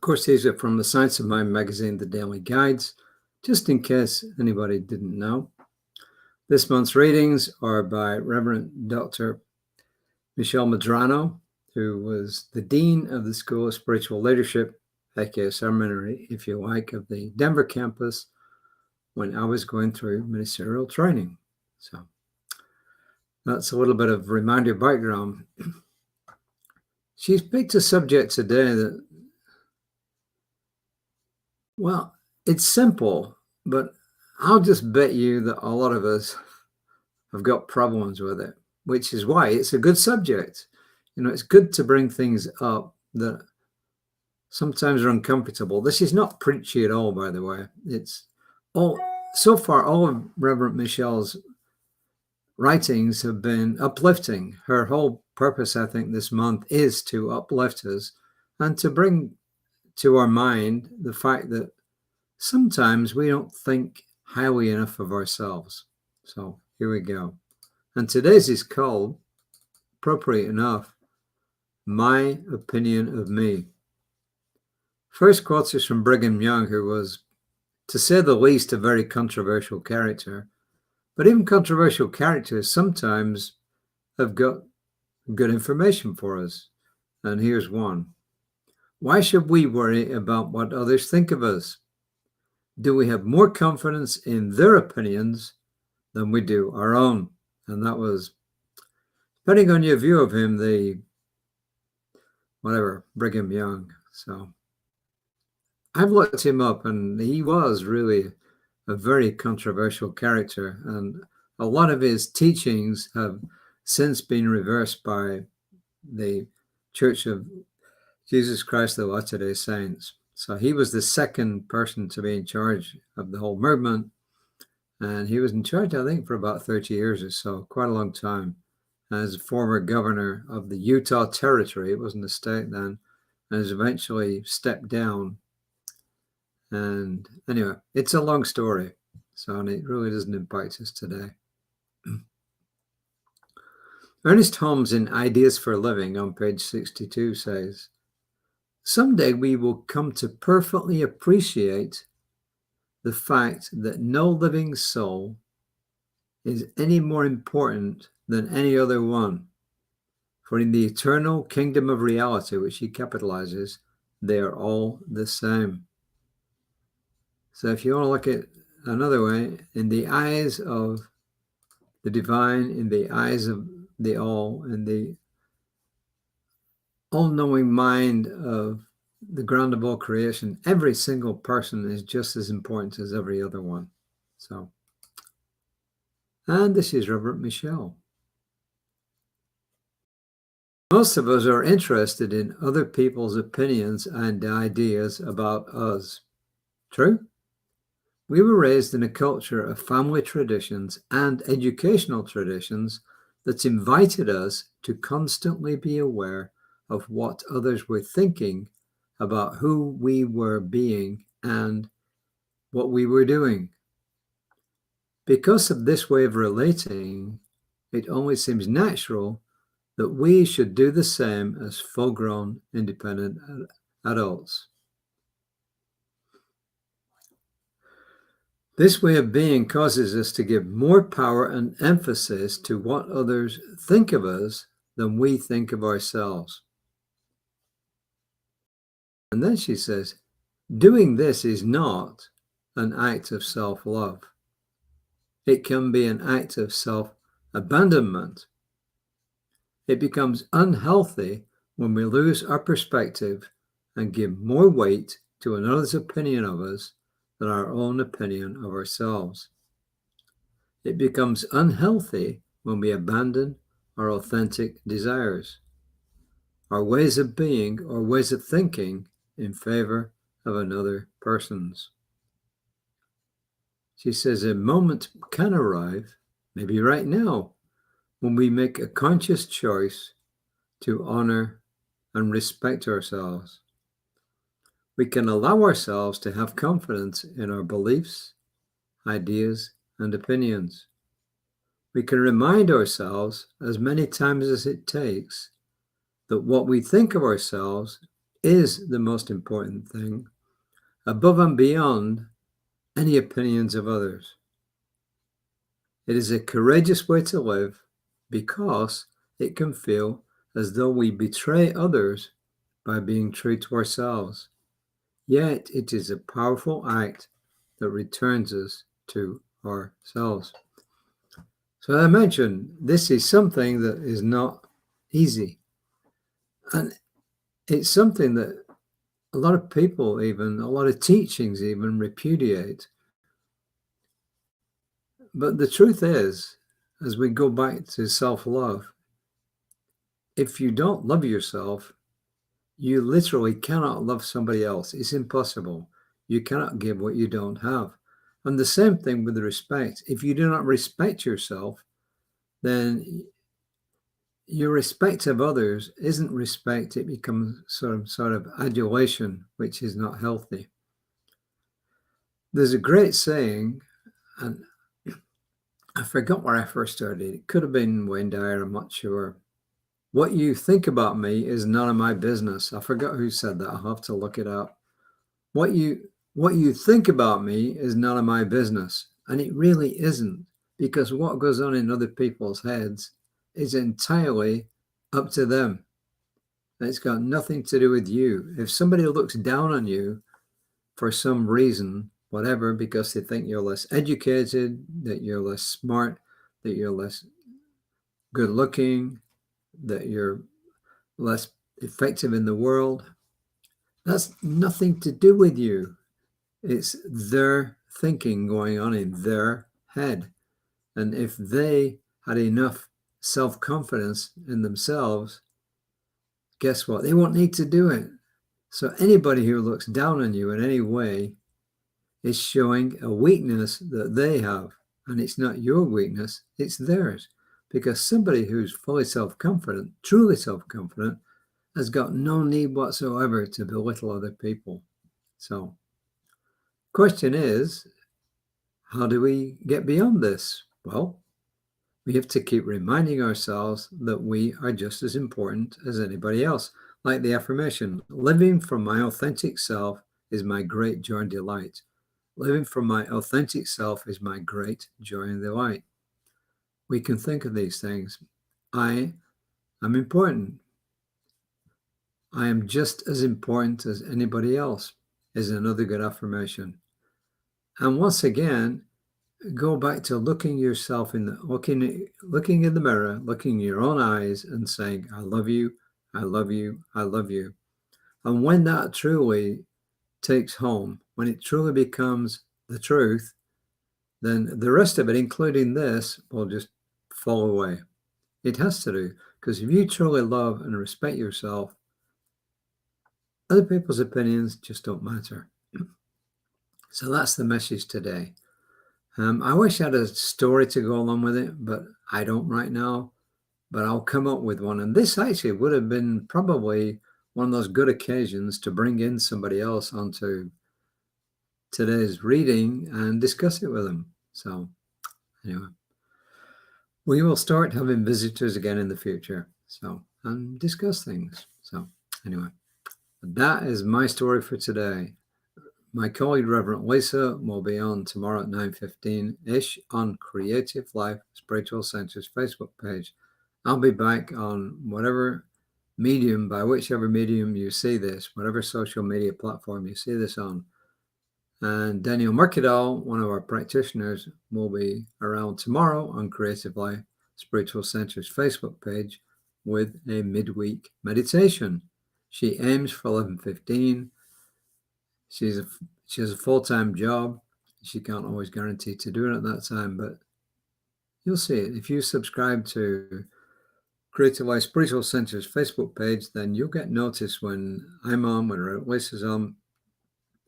course, these are from the Science of Mind magazine, the Daily Guides, just in case anybody didn't know. This month's readings are by Reverend Dr. Michelle Medrano, who was the Dean of the School of Spiritual Leadership, aka Seminary, if you like, of the Denver campus when I was going through ministerial training. So that's a little bit of reminder background. She's picked a subject today that, well, it's simple, but I'll just bet you that a lot of us have got problems with it, which is why it's a good subject. You know, it's good to bring things up that sometimes are uncomfortable. This is not preachy at all, by the way. It's all, so far, all of Reverend Michelle's writings have been uplifting. Her whole purpose, I think, this month is to uplift us and to bring to our mind the fact that sometimes we don't think highly enough of ourselves. So here we go. And today's is called, appropriate enough, My Opinion of Me. First quote is from Brigham Young, who was, to say the least, a very controversial character. But even controversial characters sometimes have got good information for us. And here's one. Why should we worry about what others think of us? Do we have more confidence in their opinions than we do our own? And that was, depending on your view of him, the Brigham Young. So I've looked him up, and he was really a very controversial character, and a lot of his teachings have since been reversed by the Church of Jesus Christ of Latter-day Saints. So he was the second person to be in charge of the whole movement, and he was in charge, I think, for about 30 years or so, quite a long time, as former governor of the Utah Territory. It wasn't a state then, and has eventually stepped down. And anyway, it's a long story, so it really doesn't impact us today. Ernest Holmes in Ideas for a Living on page 62 says, someday we will come to perfectly appreciate the fact that no living soul is any more important than any other one. For in the eternal kingdom of reality, which he capitalizes, they are all the same. So if you want to look at another way, in the eyes of the divine, in the eyes of the all, in the all-knowing mind of the ground of all creation, every single person is just as important as every other one. So, and this is Reverend Michelle. Most of us are interested in other people's opinions and ideas about us. True? We were raised in a culture of family traditions and educational traditions that invited us to constantly be aware of what others were thinking about who we were being and what we were doing. Because of this way of relating, it only seems natural that we should do the same as full-grown independent adults. This way of being causes us to give more power and emphasis to what others think of us than we think of ourselves. And then she says, doing this is not an act of self-love. It can be an act of self-abandonment. It becomes unhealthy when we lose our perspective and give more weight to another's opinion of us than our own opinion of ourselves. It becomes unhealthy when we abandon our authentic desires, our ways of being or ways of thinking in favor of another person's. She says a moment can arrive, maybe right now, when we make a conscious choice to honor and respect ourselves. We can allow ourselves to have confidence in our beliefs, ideas, and opinions. We can remind ourselves as many times as it takes that what we think of ourselves is the most important thing, above and beyond any opinions of others. It is a courageous way to live because it can feel as though we betray others by being true to ourselves. Yet it is a powerful act that returns us to ourselves. So I mentioned this is something that is not easy. And it's something that a lot of people, even a lot of teachings, even repudiate. But the truth is, as we go back to self-love, if you don't love yourself, you literally cannot love somebody else. It's impossible. You cannot give what you don't have. And the same thing with the respect. If you do not respect yourself, then your respect of others isn't respect. It becomes sort of adulation, which is not healthy. There's a great saying, and I forgot where I first started. It could have been Wayne Dyer, I'm not sure. What you think about me is none of my business. I forgot who said that. I'll have to look it up. What you think about me is none of my business. And it really isn't, because what goes on in other people's heads is entirely up to them. It's got nothing to do with you. If somebody looks down on you for some reason, whatever, because they think you're less educated, that you're less smart, that you're less good looking, that you're less effective in the world, that's nothing to do with you. It's their thinking going on in their head. And if they had enough self-confidence in themselves, guess what? They won't need to do it. So anybody who looks down on you in any way is showing a weakness that they have. And it's not your weakness, it's theirs. Because somebody who's fully self-confident, truly self-confident, has got no need whatsoever to belittle other people. So, question is, how do we get beyond this? Well, we have to keep reminding ourselves that we are just as important as anybody else. Like the affirmation, living from my authentic self is my great joy and delight. Living from my authentic self is my great joy and delight. We can think of these things. I am important. I am just as important as anybody else is another good affirmation. And once again, go back to looking yourself in the looking in the mirror, looking in your own eyes and saying, I love you, I love you, I love you. And when that truly takes home, when it truly becomes the truth, then the rest of it, including this, will just fall away. It has to do, because if you truly love and respect yourself, other people's opinions just don't matter. So that's the message today. I wish I had a story to go along with it, but I don't right now. But I'll come up with one. And this actually would have been probably one of those good occasions to bring in somebody else onto today's reading and discuss it with them. So anyway, we will start having visitors again in the future. So, and discuss things. So anyway, that is my story for today. My colleague, Reverend Lisa, will be on tomorrow at 9:15-ish on Creative Life Spiritual Center's Facebook page. I'll be back on whatever medium, by whichever medium you see this, whatever social media platform you see this on. And Daniel Mercadal, one of our practitioners, will be around tomorrow on Creative Life Spiritual Center's Facebook page with a midweek meditation. She aims for 11:15. She has a full-time job. She can't always guarantee to do it at that time, but you'll see it. If you subscribe to Creative Life Spiritual Center's Facebook page, then you'll get notice when I'm on, when Lisa's on,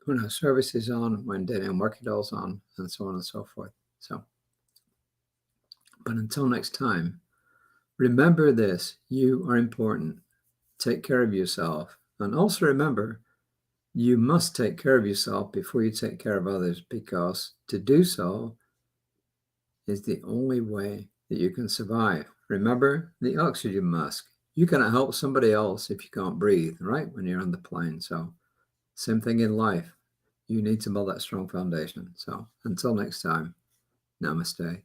when our service is on, when Daniel Marketall's on, and so on and so forth. So, but until next time, remember this: you are important. Take care of yourself. And also remember, you must take care of yourself before you take care of others, because to do so is the only way that you can survive. Remember the oxygen mask. you cannot help somebody else if you can't breathe, right? When you're on the plane. So same thing in life. You need to build that strong foundation. So until next time, namaste.